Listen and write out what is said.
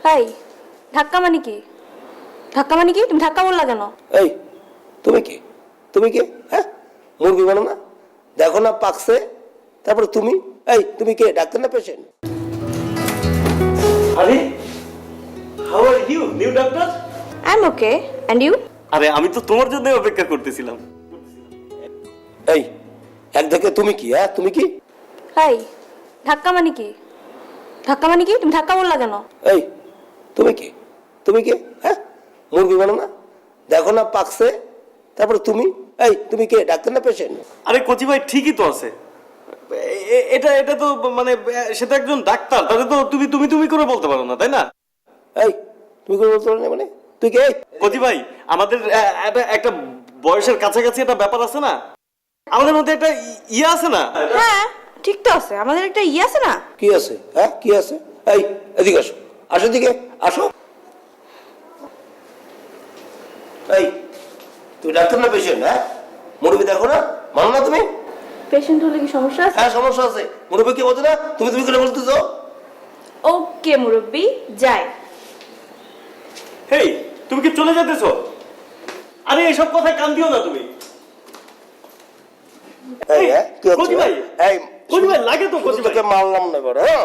High, ধাক্কা মানে কি? ধাক্কা মানে কি? তুমি ধাক্কা বললা কেন? এই তুমি কি তুমি কি হ্যাঁ মুরগি বানো না দেখো না পাকছে তারপরে তুমি এই তুমি কে ডাক্তার না পেশেন্ট আরে how are you new doctor? I am okay, and you? আরে আমি তো তোমার জন্য অপেক্ষা করতেছিলাম। এই এক দেখে তুমি কি হ্যাঁ তুমি কি হাই, ধাক্কা মানে কি? ধাক্কা মানে কি? তুমি ধাক্কা বললা কেন? এই তুমি কি হ্যাঁ মুরগি বানো না দেখো না পাকছে তারপরে তুমি এই তুমি কে ডাক্তার না পেশেন্ট আরে কচি ভাই ঠিকই তো আছে। এটা এটা তো মানে সে তো একজন ডাক্তার, তাহলে তো তুমি তুমি তুমি করে বলতে পারো না, তাই না? এই তুমি করে বলতে পারো না মানে তুই কে কচি ভাই আমাদের একটা বয়সের কাছাকাছি একটা ব্যাপার আছে না, আমাদের মধ্যে একটা ইয়ে আছে না? হ্যাঁ, ঠিক তো আছে। আমাদের একটা আছে না? কি আছে হ্যাঁ কি আছে এই এদিকে আসো আসো এদিকে আসো এই তুমি ডাক্তার না পেশেন্ট হ্যাঁ মুরগি দেখো না মানো না তুমি পেশেন্ট হলে কি সমস্যা আছে? হ্যাঁ সমস্যা আছে মুরব্বী কি বলছো না তুমি তুমি করে বলতেছো ওকে মুরব্বি, যাই। হেই তুমি কি চলে যেতেছো? আরে এসব কথায় কান দিও না তুমি। এই হ্যাঁ কি কচি হচ্ছে ভাই, এই কচি ভাই লাগে তো কচি ভাই। তোকে মারলাম না এবার হ্যাঁ